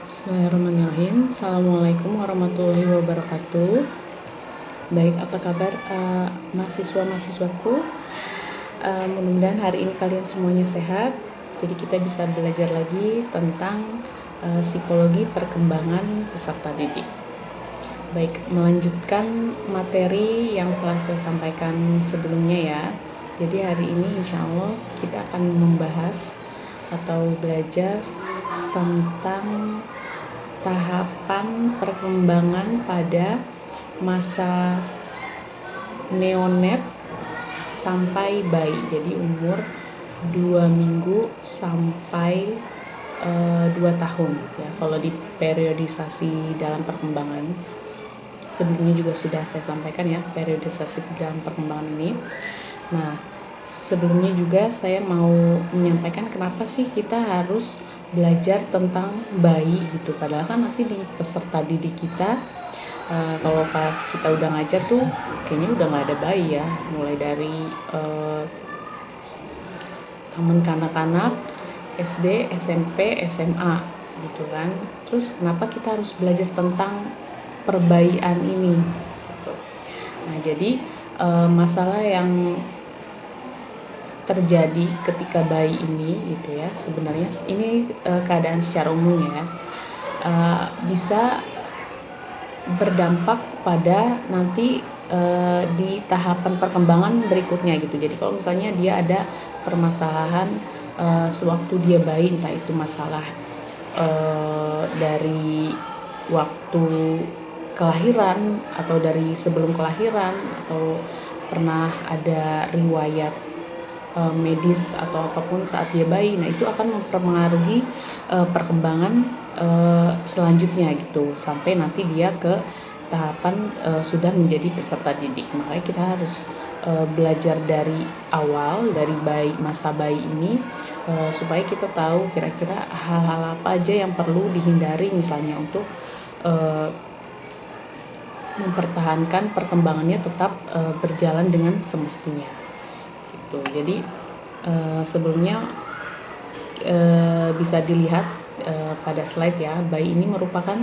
Bismillahirrahmanirrahim. Assalamualaikum warahmatullahi wabarakatuh. Baik, apa kabar mahasiswa-mahasiswaku? Mudah-mudahan hari ini kalian semuanya sehat. Jadi kita bisa belajar lagi tentang psikologi perkembangan peserta didik. Baik, melanjutkan materi yang telah saya sampaikan sebelumnya ya. Jadi hari ini insya Allah kita akan membahas atau belajar tentang tahapan perkembangan pada masa neonet sampai bayi. Jadi umur 2 minggu sampai 2 tahun ya. Kalau di periodisasi dalam perkembangan sebelumnya juga sudah saya sampaikan ya, periodisasi dalam perkembangan ini. Nah, sebelumnya juga saya mau menyampaikan kenapa sih kita harus belajar tentang bayi gitu, padahal kan nanti di peserta didik kita kalau pas kita udah ngajar tuh kayaknya udah nggak ada bayi ya, mulai dari taman kanak-kanak, SD, SMP, SMA gitu kan. Terus kenapa kita harus belajar tentang perbaian ini gitu. Nah, jadi masalah yang terjadi ketika bayi ini gitu ya, sebenarnya ini keadaan secara umum ya, bisa berdampak pada nanti di tahapan perkembangan berikutnya gitu. Jadi kalau misalnya dia ada permasalahan sewaktu dia bayi, entah itu masalah dari waktu kelahiran atau dari sebelum kelahiran, atau pernah ada riwayat medis atau apapun saat dia bayi, nah itu akan mempengaruhi perkembangan selanjutnya gitu, sampai nanti dia ke tahapan sudah menjadi peserta didik. Makanya kita harus belajar dari awal, dari masa bayi ini, supaya kita tahu kira-kira hal-hal apa aja yang perlu dihindari, misalnya untuk mempertahankan perkembangannya tetap berjalan dengan semestinya gitu. Jadi sebelumnya bisa dilihat pada slide ya, bayi ini merupakan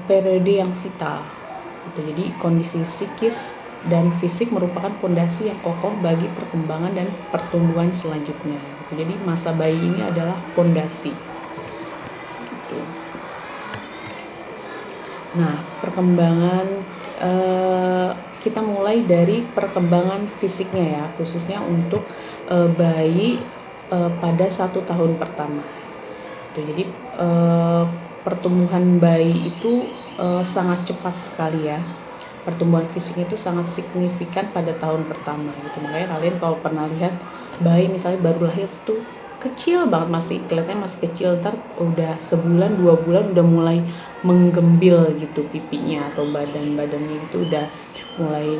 periode yang vital gitu. Jadi kondisi psikis dan fisik merupakan fondasi yang kokoh bagi perkembangan dan pertumbuhan selanjutnya gitu. Jadi masa bayi ini adalah fondasi gitu. Nah, perkembangan kita mulai dari perkembangan fisiknya ya, khususnya untuk bayi pada 1 tahun pertama. Jadi pertumbuhan bayi itu sangat cepat sekali ya. Pertumbuhan fisiknya itu sangat signifikan pada tahun pertama gitu. Makanya kalian kalau pernah lihat bayi misalnya baru lahir tuh kecil banget, masih kelihatannya masih kecil, ntar udah sebulan 2 bulan udah mulai menggembil gitu pipinya atau badannya gitu, udah mulai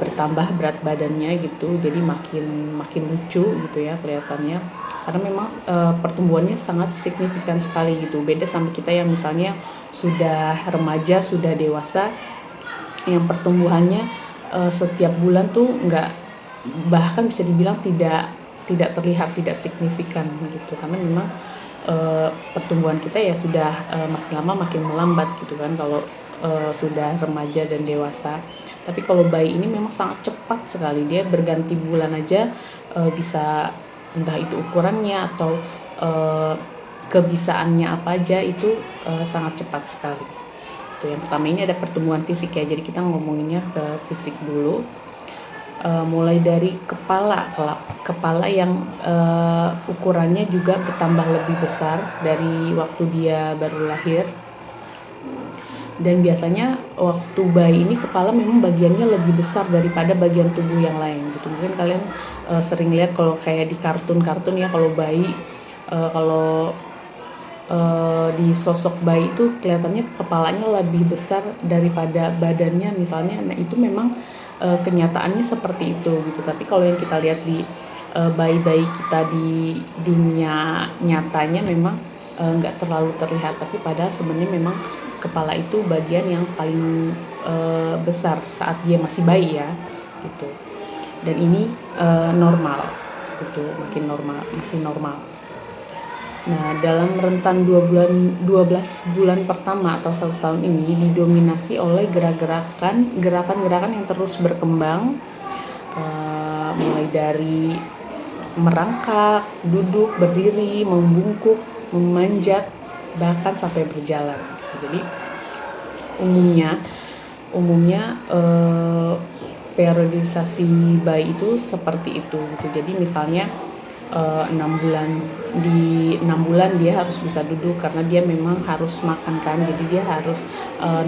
bertambah berat badannya gitu, jadi makin lucu gitu ya kelihatannya, karena memang pertumbuhannya sangat signifikan sekali gitu. Beda sama kita yang misalnya sudah remaja, sudah dewasa, yang pertumbuhannya setiap bulan tuh nggak, bahkan bisa dibilang tidak terlihat, tidak signifikan gitu, karena memang pertumbuhan kita ya sudah makin lama makin melambat gitu kan kalau sudah remaja dan dewasa. Tapi kalau bayi ini memang sangat cepat sekali, dia berganti bulan aja bisa, entah itu ukurannya atau kebisaannya apa aja itu sangat cepat sekali. Itu yang pertama, ini ada pertumbuhan fisik ya, jadi kita ngomonginnya ke fisik dulu. Mulai dari kepala yang ukurannya juga bertambah lebih besar dari waktu dia baru lahir, dan biasanya waktu bayi ini kepala memang bagiannya lebih besar daripada bagian tubuh yang lain gitu. Mungkin kalian sering lihat kalau kayak di kartun-kartun ya, kalau bayi kalau di sosok bayi itu kelihatannya kepalanya lebih besar daripada badannya misalnya. Nah itu memang kenyataannya seperti itu gitu. Tapi kalau yang kita lihat di bayi-bayi kita di dunia nyatanya memang nggak terlalu terlihat, tapi padahal sebenarnya memang kepala itu bagian yang paling besar saat dia masih bayi ya gitu. Dan ini normal gitu, makin normal, masih normal. Nah, dalam rentan 12 bulan pertama atau 1 tahun ini didominasi oleh gerakan-gerakan yang terus berkembang, mulai dari merangkak, duduk, berdiri, membungkuk, memanjat, bahkan sampai berjalan. Jadi umumnya periodisasi bayi itu seperti itu gitu. Jadi misalnya 6 bulan dia harus bisa duduk karena dia memang harus makan kan, jadi dia harus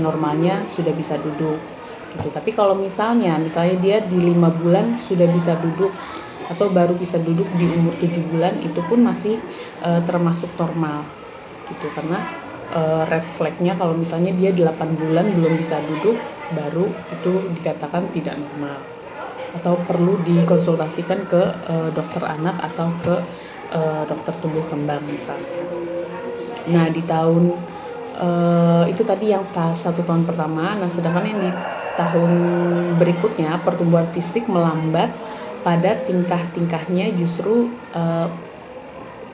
normalnya sudah bisa duduk gitu. Tapi kalau misalnya dia di 5 bulan sudah bisa duduk atau baru bisa duduk di umur 7 bulan, itu pun masih termasuk normal gitu, karena red flag-nya kalau misalnya dia 8 bulan belum bisa duduk, baru itu dikatakan tidak normal atau perlu dikonsultasikan ke dokter anak atau ke dokter tumbuh kembang misalnya. Nah, di tahun itu tadi yang 1 tahun pertama. Nah, sedangkan yang di tahun berikutnya pertumbuhan fisik melambat pada tingkah-tingkahnya justru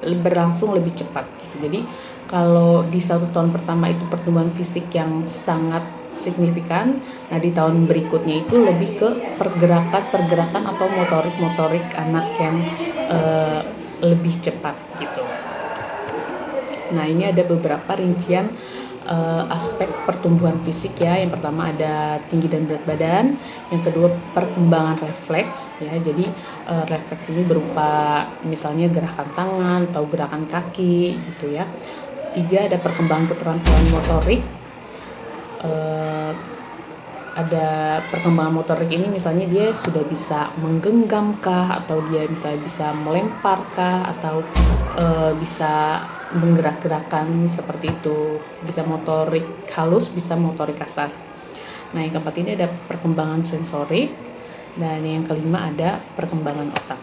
berlangsung lebih cepat gitu. Jadi kalau di 1 tahun pertama itu pertumbuhan fisik yang sangat signifikan, nah di tahun berikutnya itu lebih ke pergerakan atau motorik anak yang lebih cepat gitu. Nah, ini ada beberapa rincian aspek pertumbuhan fisik ya. Yang pertama ada tinggi dan berat badan, yang kedua perkembangan refleks ya. Jadi refleks ini berupa misalnya gerakan tangan atau gerakan kaki gitu ya. 3 ada perkembangan keterampilan motorik. Ada perkembangan motorik ini misalnya dia sudah bisa menggenggamkah, atau dia misalnya bisa melemparkah, atau bisa menggerak-gerakan seperti itu, bisa motorik halus, bisa motorik kasar. Nah, yang keempat ini ada perkembangan sensorik, dan yang kelima ada perkembangan otak.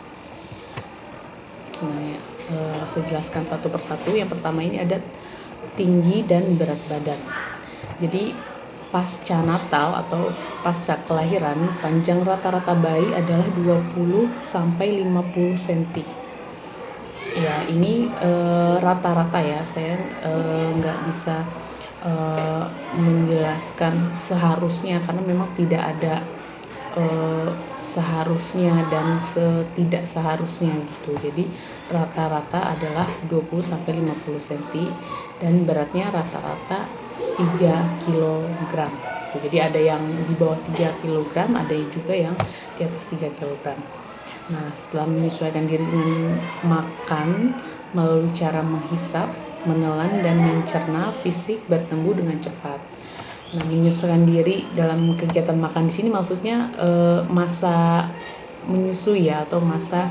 Nah, saya jelaskan satu persatu. Yang pertama ini ada tinggi dan berat badan. Jadi pasca natal atau pasca kelahiran, panjang rata-rata bayi adalah 20 sampai 50 cm. Ya, ini rata-rata ya. Saya nggak bisa menjelaskan seharusnya karena memang tidak ada seharusnya dan setidak seharusnya gitu. Jadi rata-rata adalah 20 sampai 50 cm dan beratnya rata-rata 3 kg. Jadi ada yang di bawah 3 kg, ada juga yang di atas 3 kg. Nah, setelah menyesuaikan diri dengan makan melalui cara menghisap, menelan, dan mencerna, fisik bertumbuh dengan cepat. Nah, menyesuaikan diri dalam kegiatan makan di sini maksudnya masa menyusui ya, atau masa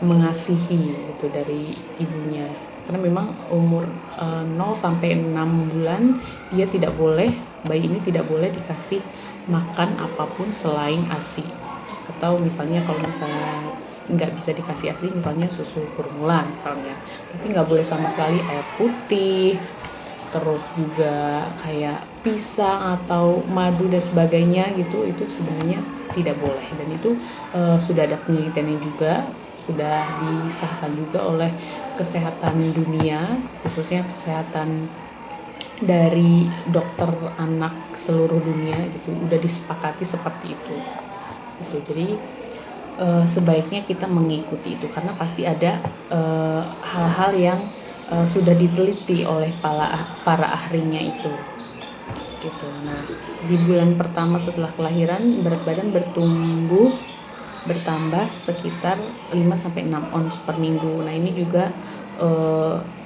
mengasihi itu dari ibunya. Karena memang umur 0 sampai 6 bulan bayi ini tidak boleh dikasih makan apapun selain ASI. Atau misalnya kalau misalnya nggak bisa dikasih ASI, misalnya susu formula misalnya, tapi nggak boleh sama sekali air putih, terus juga kayak pisang atau madu dan sebagainya gitu, itu sebenarnya tidak boleh. Dan itu sudah ada penelitiannya juga, sudah disahkan juga oleh kesehatan dunia, khususnya kesehatan dari dokter anak seluruh dunia gitu, udah disepakati seperti itu gitu. Jadi sebaiknya kita mengikuti itu karena pasti ada hal-hal yang sudah diteliti oleh para ahlinya itu gitu. Nah, di bulan pertama setelah kelahiran berat badan bertambah sekitar 5-6 ons per minggu. Nah, ini juga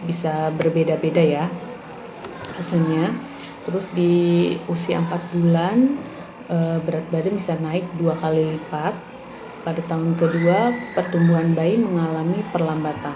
bisa berbeda-beda ya hasilnya. Terus di usia 4 bulan berat badan bisa naik 2 kali lipat. Pada tahun kedua pertumbuhan bayi mengalami perlambatan.